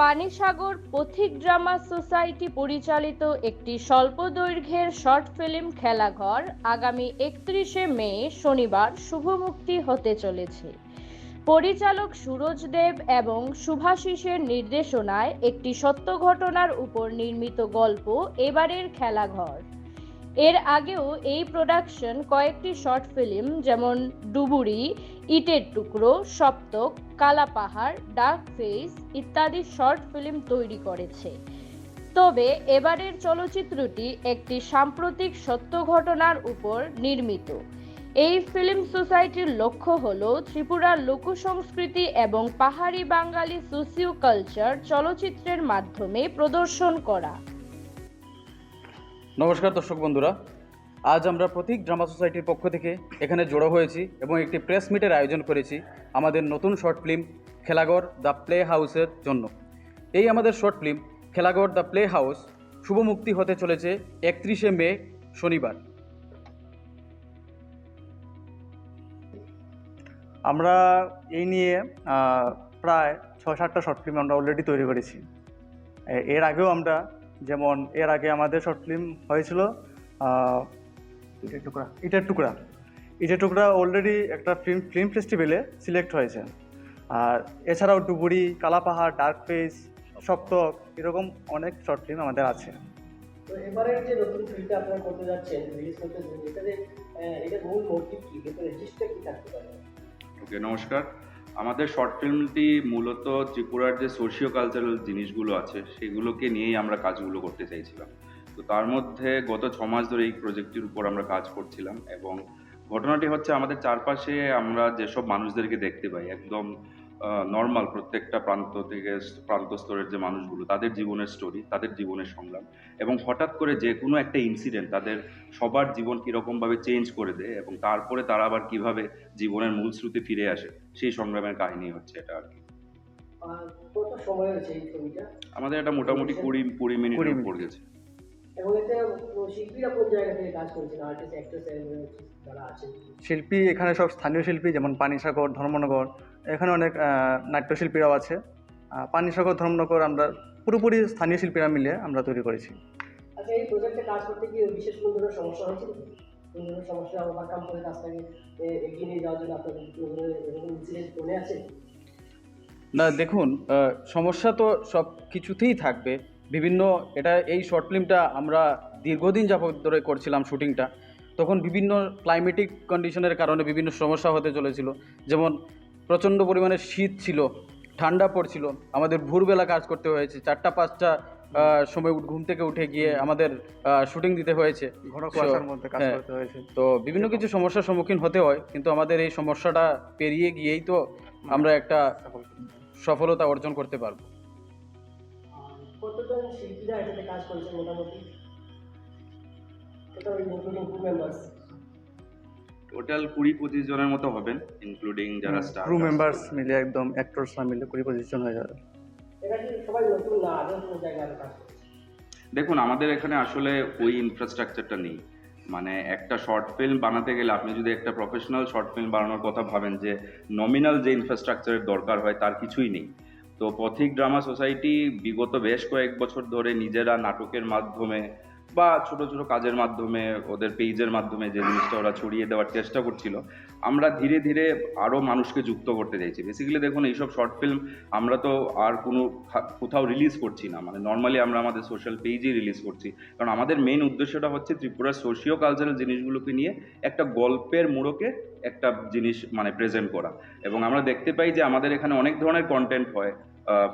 পানিসাগর পথিক drama society পরিচালিত একটি স্বল্প দৈর্ঘ্যের শর্ট ফিল্ম খেলাঘর আগামী 31শে মে শনিবার শুভমুক্তি হতে চলেছে। পরিচালক সুরজ দেব এবং শুভাশিসের নির্দেশনায় একটি সত্য ঘটনার উপর নির্মিত গল্প এবারের খেলাঘর। এর আগেও এই প্রোডাকশন কয়েকটি শর্ট ফিল্ম যেমন ডুবুরি, ইটের টুকরো, সপ্তক, কালা পাহাড়, ডার্ক ফেস ইত্যাদি শর্ট ফিল্ম তৈরি করেছে। তবে এবারের চলচ্চিত্রটি একটি সাম্প্রতিক সত্য ঘটনার উপর নির্মিত। এই ফিল্ম সোসাইটির লক্ষ্য হল ত্রিপুরার লোকসংস্কৃতি এবং পাহাড়ি বাঙালি সোসিও কালচার চলচ্চিত্রের মাধ্যমে প্রদর্শন করা। নমস্কার দর্শক বন্ধুরা, আজ আমরা প্রতীক ড্রামা সোসাইটির পক্ষ থেকে এখানে জড়ো হয়েছি এবং একটি প্রেস মিটের আয়োজন করেছি আমাদের নতুন short film Khelaghar the play হাউসের জন্য। এই আমাদের short film Khelaghar the play house শুভ মুক্তি হতে চলেছে 31শে মে শনিবার। আমরা এই নিয়ে প্রায় 6-7টা শর্ট ফিল্ম আমরা অলরেডি তৈরি করেছি। এর আগেও আমরা এর আগে আমাদের শর্ট ফিল্ম হয়েছিল ইটের টুকরা অলরেডি একটা ফিল্ম ফেস্টিভ্যালে সিলেক্ট হয়েছে। আর এছাড়াও ডুবুরি, কালা পাহাড়, ডার্ক ফেস, সপ্তক এরকম অনেক শর্ট ফিল্ম আমাদের আছে। তো এবারের যে নতুন ফিল্মটা আপনারা করতে যাচ্ছেন, রিলিজ করতে যাচ্ছেন, এটার মূল মোটিভ কি, এটার রেজিস্টার কি থাকতে পারে? ওকে, নমস্কার। আমাদের শর্ট ফিল্মটি মূলত ত্রিপুরার যে সোশিও কালচারাল জিনিসগুলো আছে সেগুলোকে নিয়েই আমরা কাজগুলো করতে চাইছিলাম। তো তার মধ্যে গত 6 মাস ধরে এই প্রজেক্টটির উপর আমরা কাজ করছিলাম এবং ঘটনাটি হচ্ছে আমাদের চারপাশে আমরা যেসব মানুষদেরকে দেখতে পাই একদম নর্মাল, প্রত্যেকটা প্রান্ত স্তরের যে মানুষগুলো, তাদের জীবনের স্টোরি, তাদের জীবনের সংগ্রাম এবং হঠাৎ করে যে কোনো একটা ইনসিডেন্ট তাদের সবার জীবন কীরকমভাবে চেঞ্জ করে দেয় এবং তারপরে তারা আবার কিভাবে জীবনের মূল স্রোতে ফিরে আসে, সেই সংগ্রামের কাহিনী হচ্ছে এটা আর কি। কত সময় হয়েছে এই ছবিটা? আমাদের এটা মোটামুটি 20 মিনিটের উপর গেছে। এবং এতে শিল্পীরা কোন জায়গা থেকে কাজ করেছেন, আর্টিস্ট, অ্যাক্ট্রেস যারা আছেন? শিল্পী এখানে সব স্থানীয় শিল্পী, যেমন পানিসাগর, ধর্মনগর, এখানে অনেক নাট্যশিল্পীরাও আছে। পানিসাগর, ধর্মনগর আমরা পুরোপুরি স্থানীয় শিল্পীরা মিলে আমরা তৈরি করেছি। আচ্ছা, এই প্রজেক্টে কাজ করতে গিয়ে বিশেষ কোনো ধরনের সমস্যা হয়েছিল? কোন ধরনের সমস্যা ওভারকাম করে কাজটাকে এগিয়ে নিয়ে যাওয়ার জন্য আপনাদের এরকম ইনসিডেন্ট মনে আছে? না, দেখুন, সমস্যা তো সব কিছুতেই থাকবে। এই শর্ট ফিল্মটা আমরা দীর্ঘদিন যাবত ধরে করছিলাম শুটিংটা, তখন বিভিন্ন ক্লাইমেটিক কন্ডিশনের কারণে বিভিন্ন সমস্যা হতে চলেছিল। যেমন প্রচণ্ড পরিমাণে শীত ছিল, ঠান্ডা পড়ছিল, আমাদের ভোরবেলা কাজ করতে হয়েছে, 4টা-5টা সময় ঘুম থেকে উঠে গিয়ে আমাদের শুটিং দিতে হয়েছে, ঘন কুয়াশার মধ্যে কাজ করতে হয়েছে। তো বিভিন্ন কিছু সমস্যার সম্মুখীন হতে হয়, কিন্তু আমাদের এই সমস্যাটা পেরিয়ে গিয়েই তো আমরা একটা সফলতা অর্জন করতে পারবো। কতজন শিল্পীরা এটাতে কাজ করেছেন মোটামুটি? টোটাল 20-25 জনের মতো হবেন, ইনক্লুডিং যারা স্টার ক্রু মেম্বার্স মিলে, একদম অ্যাক্টরসরা মিলে 20-25 জন হয়ে যাবে। এটা কি সবাই নতুন না, আগে কোনো জায়গায় কাজ করছে? দেখুন, আমাদের এখানে আসলে ওই ইনফ্রাস্ট্রাকচারটা নেই। মানে একটা শর্ট ফিল্ম বানাতে গেলে আপনি যদি একটা প্রফেশনাল শর্ট ফিল্ম বানানোর কথা ভাবেন, যে নমিনাল যে ইনফ্রাস্ট্রাকচারের দরকার হয় তার কিছুই নেই। তো পথিক ড্রামা সোসাইটি বিগত বেশ কয়েক বছর ধরে নিজেরা নাটকের মাধ্যমে বা ছোট ছোট কাজের মাধ্যমে, ওদের পেজের মাধ্যমে যে জিনিসটা ওরা ছড়িয়ে দেওয়ার চেষ্টা করছিল, আমরা ধীরে ধীরে আরও মানুষকে যুক্ত করতে চাইছি। বেসিক্যালি দেখুন, এইসব শর্ট ফিল্ম আমরা তো আর কোথাও রিলিজ করছি না, মানে নর্মালি আমরা আমাদের সোশ্যাল পেজেই রিলিজ করছি, কারণ আমাদের মেইন উদ্দেশ্যটা হচ্ছে ত্রিপুরার সোশিও কালচারাল জিনিসগুলোকে নিয়ে একটা গল্পের মোড়কে একটা জিনিস মানে প্রেজেন্ট করা। এবং আমরা দেখতে পাই যে আমাদের এখানে অনেক ধরনের কন্টেন্ট হয়,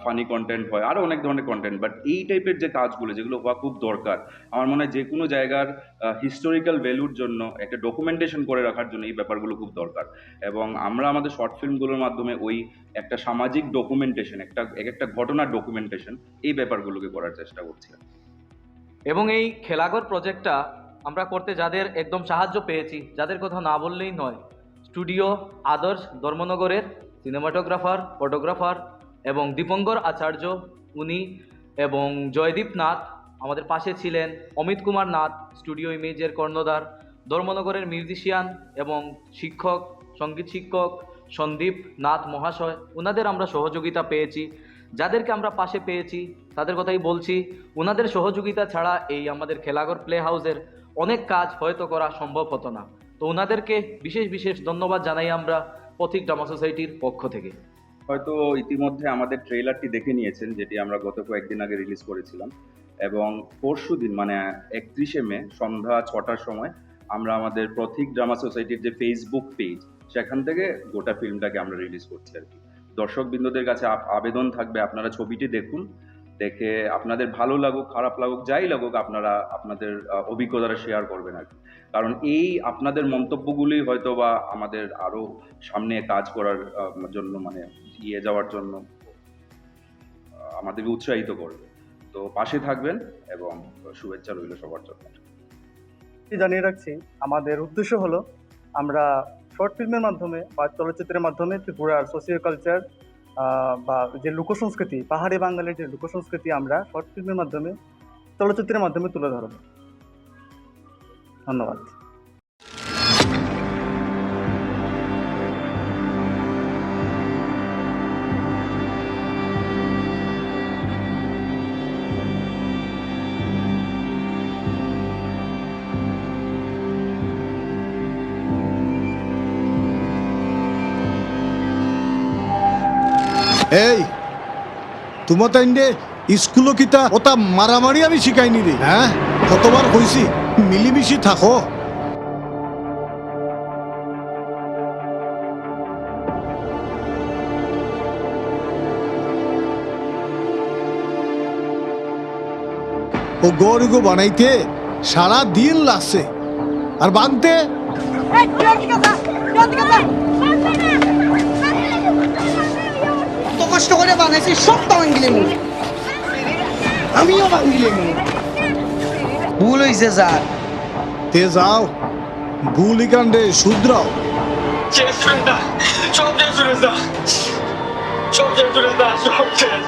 ফানি কন্টেন্ট হয়, আরও অনেক ধরনের কন্টেন্ট, বাট এই টাইপের যে কাজগুলো যেগুলো হওয়া খুব দরকার, আমার মনে হয় যে কোনো জায়গার হিস্টোরিক্যাল ভ্যালুর জন্য একটা ডকুমেন্টেশন করে রাখার জন্য এই ব্যাপারগুলো খুব দরকার। এবং আমরা আমাদের শর্ট ফিল্মগুলোর মাধ্যমে ওই একটা সামাজিক ডকুমেন্টেশন, একটা ঘটনার ডকুমেন্টেশন, এই ব্যাপারগুলোকে করার চেষ্টা করছি। এবং এই খেলাঘর প্রজেক্টটা আমরা করতে যাদের একদম সাহায্য পেয়েছি, যাদের কথা না বললেই নয়, স্টুডিও আদর্শ ধর্মনগরের সিনেমাটোগ্রাফার, ফটোগ্রাফার এবং দীপঙ্কর আচার্য উনি, এবং জয়দীপ নাথ আমাদের পাশে ছিলেন, অমিত কুমার নাথ স্টুডিও ইমেজের কর্ণধার, ধর্মনগরের মিউজিশিয়ান এবং সঙ্গীত শিক্ষক সন্দীপ নাথ মহাশয়, ওনাদের আমরা সহযোগিতা পেয়েছি। যাদেরকে আমরা পাশে পেয়েছি তাদের কথাই বলছি। ওনাদের সহযোগিতা ছাড়া এই আমাদের খেলাঘর প্লে হাউসের অনেক কাজ হয়তো করা সম্ভব হতো না। তো ওনাদেরকে বিশেষ বিশেষ ধন্যবাদ জানাই আমরা পথিক ড্রামা সোসাইটির পক্ষ থেকে। হয়তো ইতিমধ্যে আমাদের ট্রেলারটি দেখে নিয়েছেন, যেটি আমরা গত কয়েকদিন আগে রিলিজ করেছিলাম, এবং পরশু দিন মানে 31শে মে সন্ধ্যা 6টার সময় আমরা আমাদের পথিক ড্রামা সোসাইটির যে ফেসবুক পেজ সেখান থেকে গোটা ফিল্মটাকে আমরা রিলিজ করছি আর কি। দর্শকবৃন্দদের কাছে আবেদন থাকবে, আপনারা ছবিটি দেখুন, দেখে আপনাদের ভালো লাগুক খারাপ লাগুক যাই লাগুক আপনারা আপনাদের অভিজ্ঞতাটা শেয়ার করবেন আর কি। কারণ এই আপনাদের মন্তব্যগুলি হয়তো বা আমাদের আরো সামনে কাজ করার জন্য মানে এগিয়ে যাওয়ার জন্য আমাদেরকে উৎসাহিত করবে। তো পাশে থাকবেন এবং শুভেচ্ছা রইল সবার জন্য। জানিয়ে রাখছি, আমাদের উদ্দেশ্য হলো আমরা শর্ট ফিল্মের মাধ্যমে বা চলচ্চিত্রের মাধ্যমে ত্রিপুরার সোশিও কালচার বা যে লোকসংস্কৃতি, পাহাড়ি বাঙালির যে লোকসংস্কৃতি আমরা শর্ট ফিল্মের মাধ্যমে চলচ্চিত্রের মাধ্যমে তুলে ধরব। ধন্যবাদ। এই তোমার তাইন্ডে স্কুলও কিতা ওটা মারামারি আমি শিখাইনি রে। হ্যাঁ, কতবার কইছি মিলিমিশি থাকো। ও গরুগো বানাইতে সারা দিন লাগছে, আর বানতে কষ্ট করে বানাইছি, সব ভাঙিলে আমিও ভাঙিলে ভুল হয়েছে স্যার। তে যাও ভুলি কাণ্ডে শুধরাও। সব শেষ